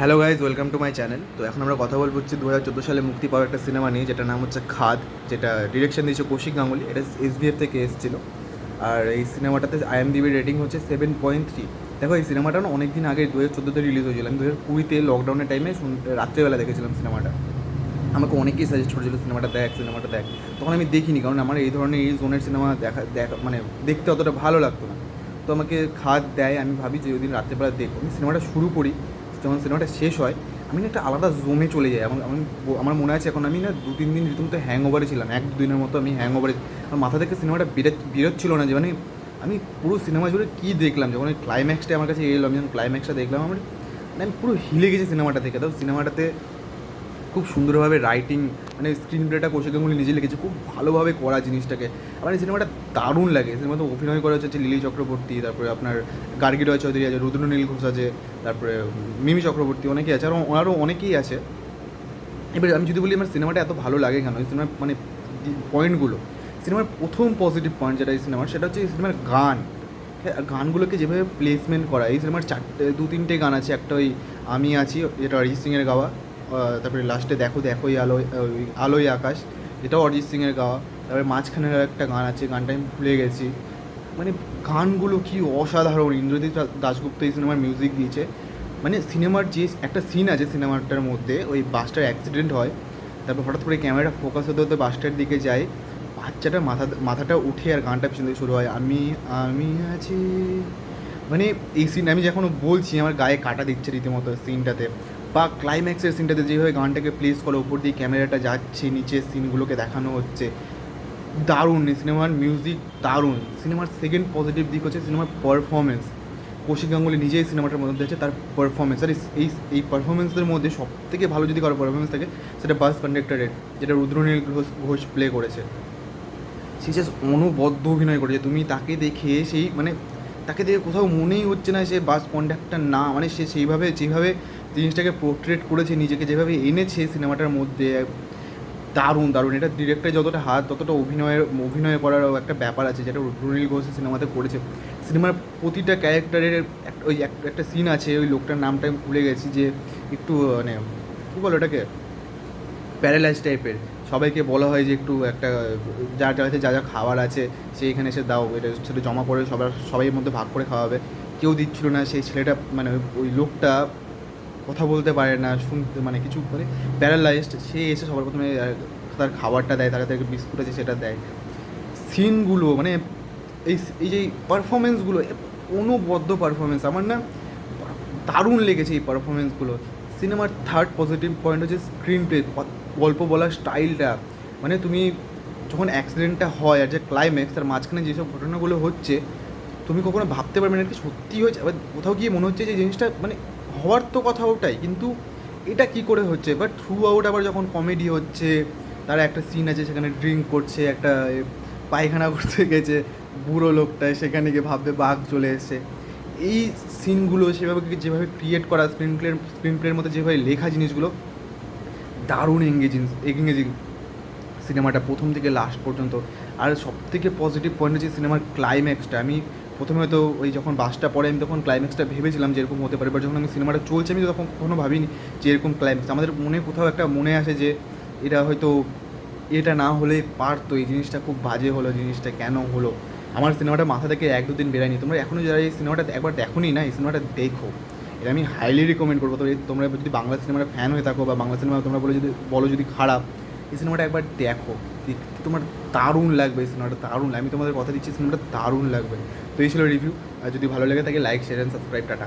Hello guys, welcome to my channel. তো এখন আমরা কথা বলবো হচ্ছে 2014 সালে মুক্তি পাওয়া একটা সিনেমা নিয়ে, যেটার নাম হচ্ছে খাদ, যেটা ডিরেকশন দিয়েছে কৌশিক গাঙ্গুলি। এটা এসবিএফ থেকে এসেছিলো। আর এই সিনেমাটাতে IMDb রেটিং হচ্ছে 7.3। দেখো, এই সিনেমাটা না অনেক দিন আগে 2014-তে রিলিজ হয়েছিল। আমি 2020-তে লকডাউনের টাইমে রাত্রেবেলা দেখেছিলাম সিনেমাটা। আমাকে অনেকেই সাজেস্ট করেছিল সিনেমাটা দেখ, সিনেমাটা দেখ। তখন আমি দেখিনি, কারণ আমার এই ধরনের এই জোনের সিনেমা দেখা মানে দেখতে অতটা ভালো লাগতো না। তো আমাকে খাদ দেয়, আমি ভাবি যে ওই দিন রাত্রেবেলা দেখবো। আমি সিনেমাটা শুরু করি, যখন সিনেমাটা শেষ হয় আমি না একটা আলাদা জোনে চলে যাই। আমার মনে আছে এখন আমি না 2-3 দিন রীতিমতো হ্যাংওভারে ছিলাম। 1-2 দিনের মতো আমি হ্যাংওভারে। আমার মাথা থেকে সিনেমাটা বেরোচ্ছিল না, যে মানে আমি পুরো সিনেমা জুড়ে কী দেখলাম। যখন ওই ক্লাইম্যাক্সটা আমার কাছে এলো, আমি যখন ক্লাইম্যাক্সটা দেখলাম, আমি পুরো হিলে গেছি সিনেমাটা থেকে। তো সিনেমাটাতে খুব সুন্দরভাবে রাইটিং, মানে স্ক্রিন প্লেটা কৌশিক গাঙ্গুলি নিজে লিখেছে, খুব ভালোভাবে করা জিনিসটাকে। আমার এই সিনেমাটা দারুণ লাগে। সিনেমাতে অভিনয় করা হচ্ছে লিলি চক্রবর্তী, তারপরে আপনার গার্গী রয় চৌধুরী আছে, রুদ্রনীল ঘোষ আছে, তারপরে মিমি চক্রবর্তী, অনেকেই আছে, আর ওনারও অনেকেই আছে। এবার আমি যদি বলি আমার সিনেমাটা এত ভালো লাগে কেন, এই সিনেমার মানে পয়েন্টগুলো, সিনেমার প্রথম পজিটিভ পয়েন্ট যেটা এই সিনেমার, সেটা হচ্ছে এই সিনেমার গান। হ্যাঁ, গানগুলোকে যেভাবে প্লেসমেন্ট করা। এই সিনেমার 2-3টে গান আছে। একটা ওই আমি আছি, যেটা অরিজিৎ সিংয়ের গাওয়া। তারপরে লাস্টে দেখো দেখো এই আলোয় আকাশ, যেটাও অরিজিৎ সিংয়ের গাওয়া। তারপরে মাঝখানের একটা গান আছে, গানটা আমি ভুলে গেছি। মানে গানগুলো কি অসাধারণ। ইন্দ্রজিৎ দাশগুপ্ত এই সিনেমার মিউজিক দিয়েছে। মানে সিনেমার যে একটা সিন আছে সিনেমাটার মধ্যে, ওই বাসটার অ্যাক্সিডেন্ট হয়, তারপর হঠাৎ করে ক্যামেরাটা ফোকাস হতে হতে বাসটার দিকে যায়, বাচ্চাটা মাথাটা উঠে আর গানটা পিছন থেকে শুরু হয়, আমি আমি আছি। মানে এই সিন আমি যখন বলছি আমার গায়ে কাটা দিচ্ছে রীতিমতো সিনটাতে। বা ক্লাইম্যাক্সের সিনটাতে যেভাবে গানটাকে প্লেস করে, উপর দিয়ে ক্যামেরাটা যাচ্ছে, নিচের সিনগুলোকে দেখানো হচ্ছে, দারুণ। এই সিনেমার মিউজিক দারুণ। সিনেমার সেকেন্ড পজিটিভ দিক হচ্ছে সিনেমার পারফরমেন্স। কৌশিক গাঙ্গুলি নিজেই সিনেমাটার মধ্যে হচ্ছে তার পারফরমেন্স। আর এই পারফরমেন্সের মধ্যে সব থেকে ভালো যদি কারো পারফরমেন্স থাকে, সেটা বাস কন্ডাক্টরের, যেটা রুদ্রনীল ঘোষ প্লে করেছে। সে জাস্ট অনবদ্য অভিনয় করেছে। তুমি তাকে দেখে সেই মানে তাকে দেখে কোথাও মনেই হচ্ছে না সে বাস কন্ডাক্টর না। মানে সে সেইভাবে যেভাবে জিনিসটাকে পোর্ট্রেট করেছে, নিজেকে যেভাবে এনেছে সিনেমাটার মধ্যে, দারুণ দারুণ। এটা ডিরেক্টর যতটা হাত, ততটা অভিনয় করারও একটা ব্যাপার আছে, যেটা রুনিল ঘোষ সিনেমাতে করেছে। সিনেমার প্রতিটা ক্যারেক্টারের একটা সিন আছে, ওই লোকটার নামটা আমি ভুলে গেছি, যে একটু মানে কী বলো ওটাকে, প্যারালাইজ টাইপের। সবাইকে বলা হয় যে একটু একটা যার কাছে যা যা খাবার আছে সে এখানে এসে দাও, এটা সেটা জমা করে সবাই মধ্যে ভাগ করে খাওয়াবে। কেউ দিচ্ছিল না। সেই ছেলেটা মানে ওই লোকটা কথা বলতে পারে না, শুনতে মানে কিছু মানে প্যারালাইজড, সে এসে সবার প্রথমে তার খাবারটা দেয়, তাদেরকে বিস্কুট আছে সেটা দেয়। সিনগুলো মানে এই এই যে পারফরমেন্সগুলো, অনবদ্য পারফরমেন্স। আমার না দারুণ লেগেছে এই পারফরমেন্সগুলো। সিনেমার থার্ড পজিটিভ পয়েন্ট হচ্ছে স্ক্রিন প্লে, গল্প বলার স্টাইলটা। মানে তুমি যখন অ্যাক্সিডেন্টটা হয় আর যে ক্লাইম্যাক্স, তার মাঝখানে যেসব ঘটনাগুলো হচ্ছে, তুমি কখনো ভাবতে পারবে না এটা সত্যি হয়েছে। আবার কোথাও গিয়ে মনে হচ্ছে যে জিনিসটা মানে হওয়ার তো কথা ওটাই, কিন্তু এটা কী করে হচ্ছে। বাট থ্রু আউট আবার যখন কমেডি হচ্ছে, তারা একটা সিন আছে সেখানে ড্রিঙ্ক করছে, একটা পায়খানা করতে গেছে বুড়ো লোকটায়, সেখানে গিয়ে ভাববে বাঘ চলে এসেছে। এই সিনগুলো সেভাবে যেভাবে ক্রিয়েট করা, স্ক্রিন প্লের মধ্যে যেভাবে লেখা জিনিসগুলো, দারুণ এঙ্গেজিং সিনেমাটা প্রথম থেকে লাস্ট পর্যন্ত। আর সবথেকে পজিটিভ পয়েন্ট হচ্ছে সিনেমার ক্লাইম্যাক্সটা। আমি প্রথমে হয়তো ওই যখন বাসটা পড়ে, আমি তখন ক্লাইম্যাক্সটা ভেবেছিলাম যে এরকম হতে পারে, বাট যখন আমি সিনেমাটা চলছে আমি তখন কখনো ভাবিনি যে এরকম ক্লাইম্যাক্স। আমাদের মনে কোথাও একটা মনে আসে যে এটা হয়তো এটা না হলে পারতো, এই জিনিসটা খুব বাজে হলো, জিনিসটা কেন হলো। আমার সিনেমাটা মাথা থেকে 1-2 দিন বেরায়নি। তোমরা এখনও যারা এই সিনেমাটা একবার দেখোনি না, এই সিনেমাটা দেখো। এটা আমি হাইলি রিকমেন্ড করবো। তো তোমরা যদি বাংলা সিনেমার ফ্যান হয়ে থাকো, বা বাংলা সিনেমা তোমরা বলো যদি খারাপ, এই সিনেমাটা একবার দেখো, দেখতে তোমার দারুণ লাগবে। এই সিনেমাটা দারুণ, আমি তোমাদের কথা দিচ্ছি সিনেমাটা দারুণ লাগবে। তো এই ছিল রিভিউ। আর যদি ভালো লেগে থাকে like, share and subscribe. Tata.